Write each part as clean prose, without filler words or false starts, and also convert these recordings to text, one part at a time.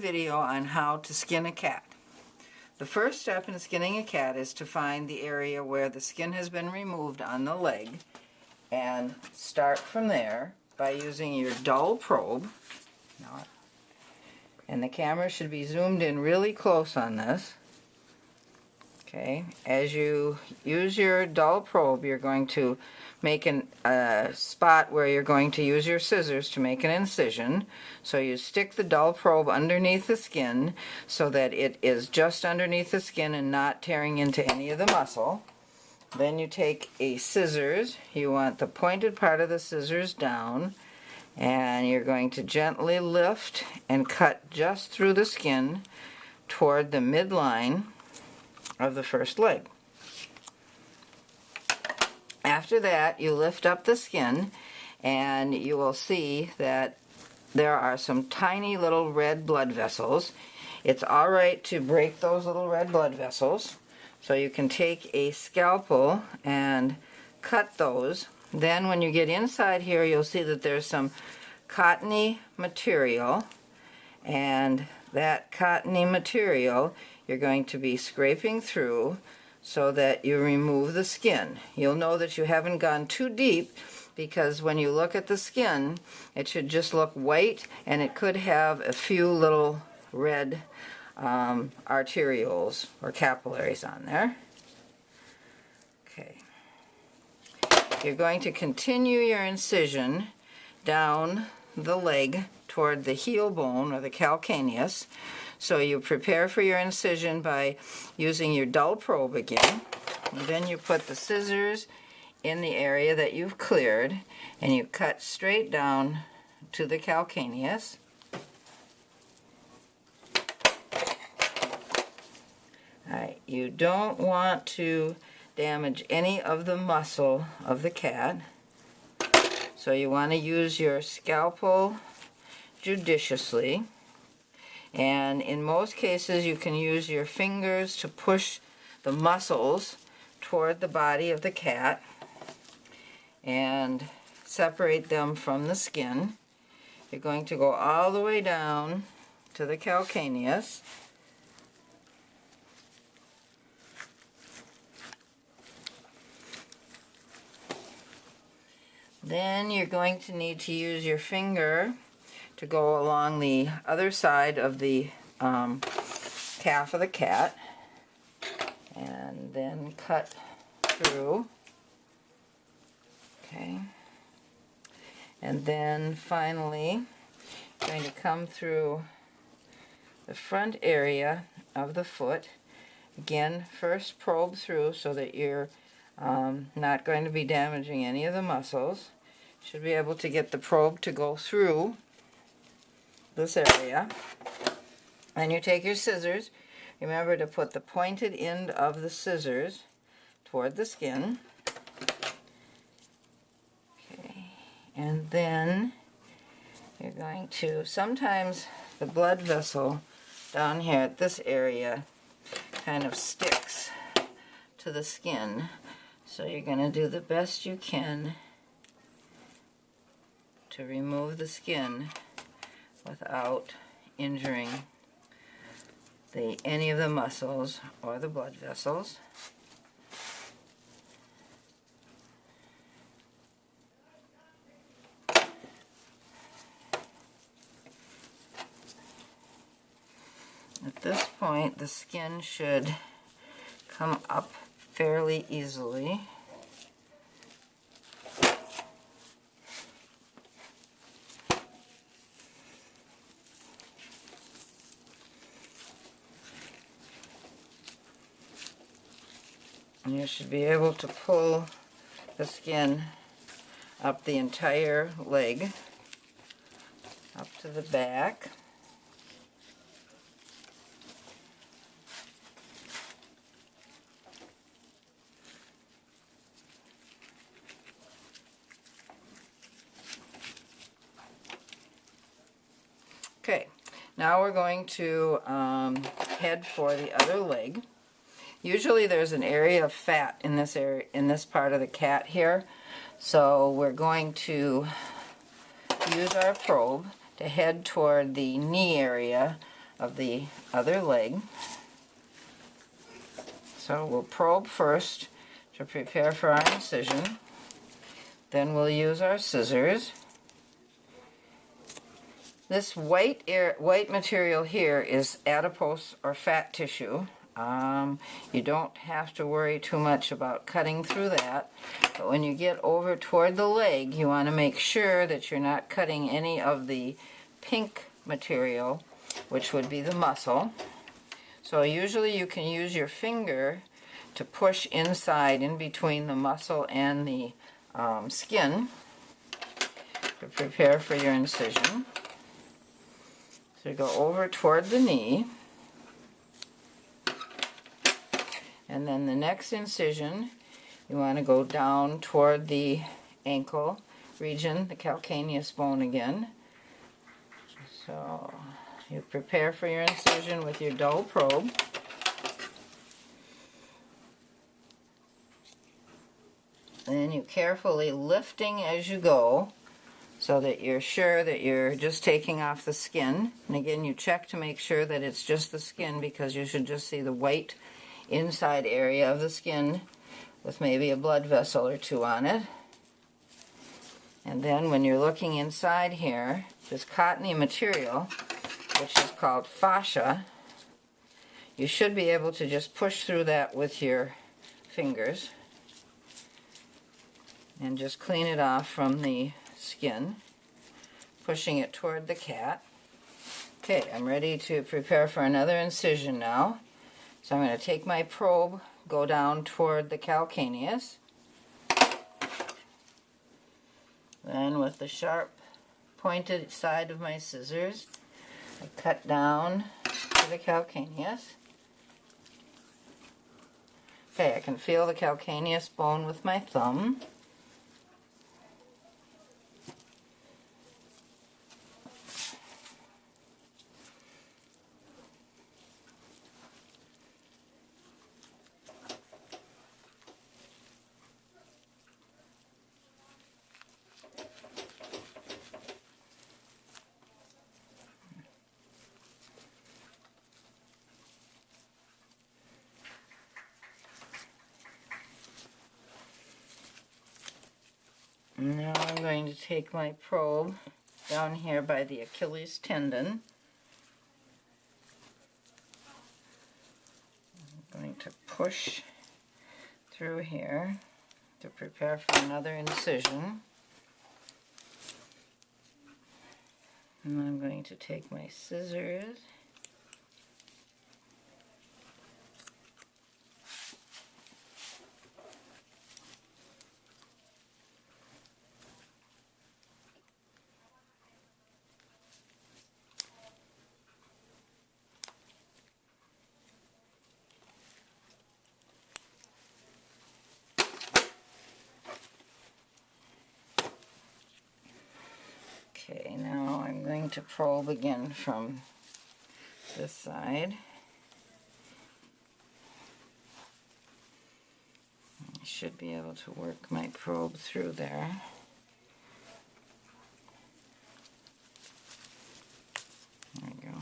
video on how to skin a cat. The first step in skinning a cat is to find the area where the skin has been removed on the leg and start from there by using your dull probe. And the camera should be zoomed in really close on this. Okay, as you use your dull probe, you're going to make a spot where you're going to use your scissors to make an incision. So you stick the dull probe underneath the skin so that it is just underneath the skin and not tearing into any of the muscle. Then you take a scissors. You want the pointed part of the scissors down, and you're going to gently lift and cut just through the skin toward the midline of the first leg. After that, you lift up the skin and you will see that there are some tiny little red blood vessels. It's alright to break those little red blood vessels, so you can take a scalpel and cut those. Then when you get inside here, you'll see that there's some cottony material, and that cottony material you're going to be scraping through so that you remove the skin. You'll know that you haven't gone too deep because when you look at the skin, it should just look white, and it could have a few little red arterioles or capillaries on there. Okay. You're going to continue your incision down the leg toward the heel bone or the calcaneus. So you prepare for your incision by using your dull probe again. And then you put the scissors in the area that you've cleared, and you cut straight down to the calcaneus. Alright, you don't want to damage any of the muscle of the cat, so you want to use your scalpel judiciously. And in most cases, you can use your fingers to push the muscles toward the body of the cat and separate them from the skin. You're going to go all the way down to the calcaneus. Then you're going to need to use your finger to go along the other side of the calf of the cat, and then cut through. Okay. And then finally, I'm going to come through the front area of the foot. Again, first probe through so that you're not going to be damaging any of the muscles. Should be able to get the probe to go through this area. Then you take your scissors. Remember to put the pointed end of the scissors toward the skin. Okay, and then you're going to, sometimes the blood vessel down here at this area kind of sticks to the skin, so you're going to do the best you can to remove the skin without injuring any of the muscles or the blood vessels. At this point, the skin should come up fairly easily. And you should be able to pull the skin up the entire leg, up to the back. Okay, now we're going to head for the other leg. Usually there's an area of fat in this area, in this part of the cat here, so we're going to use our probe to head toward the knee area of the other leg. So we'll probe first to prepare for our incision. Then we'll use our scissors. This white material here is adipose or fat tissue. You don't have to worry too much about cutting through that, but when you get over toward the leg, you want to make sure that you're not cutting any of the pink material, which would be the muscle. So usually you can use your finger to push inside in between the muscle and the skin to prepare for your incision. So you go over toward the knee, and then the next incision you want to go down toward the ankle region, the calcaneus bone again. So you prepare for your incision with your dull probe. Then you carefully lifting as you go so that you're sure that you're just taking off the skin. And again, you check to make sure that it's just the skin, because you should just see the white inside area of the skin with maybe a blood vessel or two on it. And then when you're looking inside here, this cottony material, which is called fascia, you should be able to just push through that with your fingers and just clean it off from the skin, pushing it toward the cat. Okay, I'm ready to prepare for another incision now. So I'm going to take my probe, go down toward the calcaneus. Then with the sharp pointed side of my scissors, I cut down to the calcaneus. Okay, I can feel the calcaneus bone with my thumb. Now I'm going to take my probe down here by the Achilles tendon. I'm going to push through here to prepare for another incision. And I'm going to take my scissors . Okay, now I'm going to probe again from this side. I should be able to work my probe through there. There we go.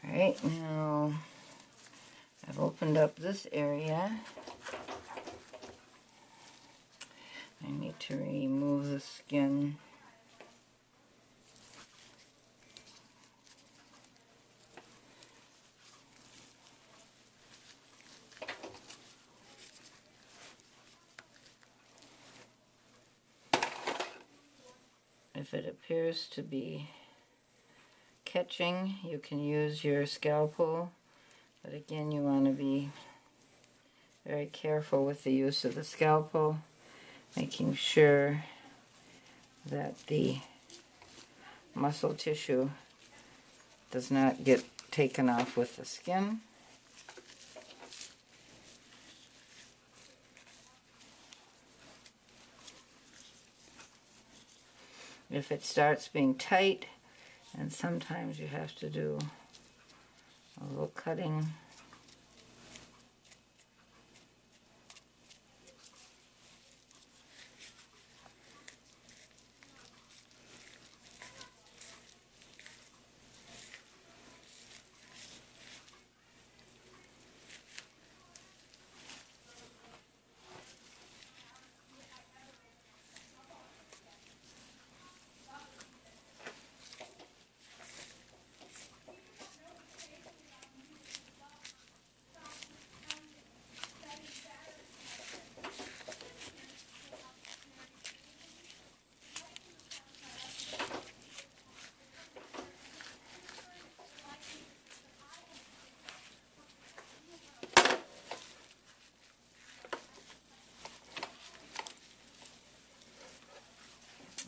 Alright, now I've opened up this area. I need to remove the skin. If it appears to be catching, you can use your scalpel, but again you want to be very careful with the use of the scalpel, making sure that the muscle tissue does not get taken off with the skin. If it starts being tight, and sometimes you have to do a little cutting.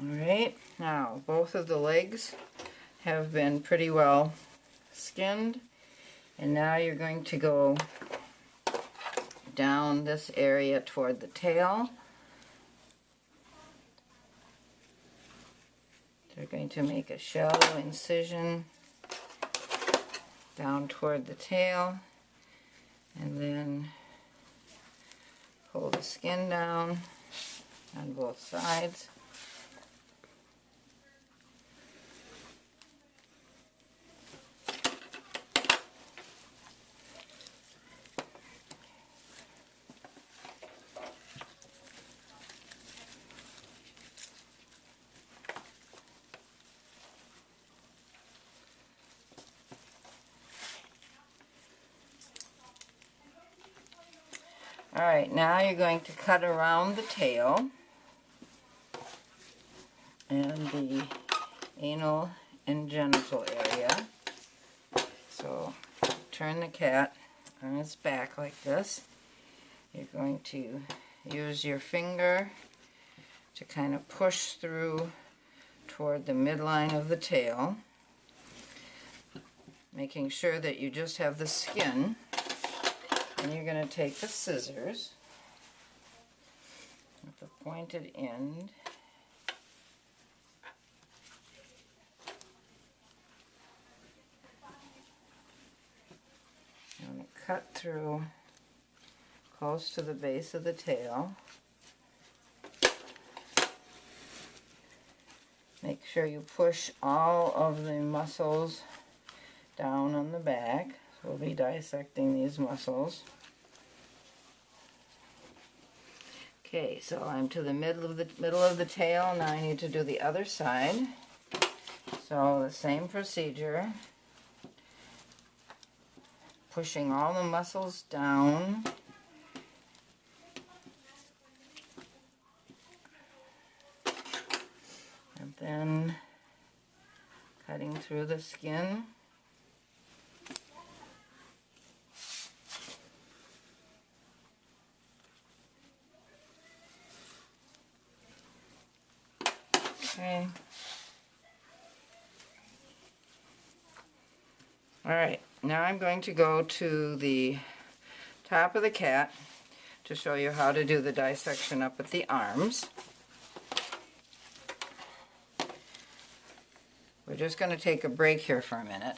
Alright, now both of the legs have been pretty well skinned, and now you're going to go down this area toward the tail. You're going to make a shallow incision down toward the tail, and then pull the skin down on both sides. Alright, now you're going to cut around the tail and the anal and genital area. So turn the cat on its back like this. You're going to use your finger to kind of push through toward the midline of the tail, making sure that you just have the skin. And you're going to take the scissors with the pointed end and cut through close to the base of the tail. Make sure you push all of the muscles down on the back. We'll be dissecting these muscles. Okay, so I'm to the middle of the tail. Now I need to do the other side. So the same procedure. Pushing all the muscles down. And then cutting through the skin. Okay. Alright, now I'm going to go to the top of the cat to show you how to do the dissection up at the arms. We're just going to take a break here for a minute.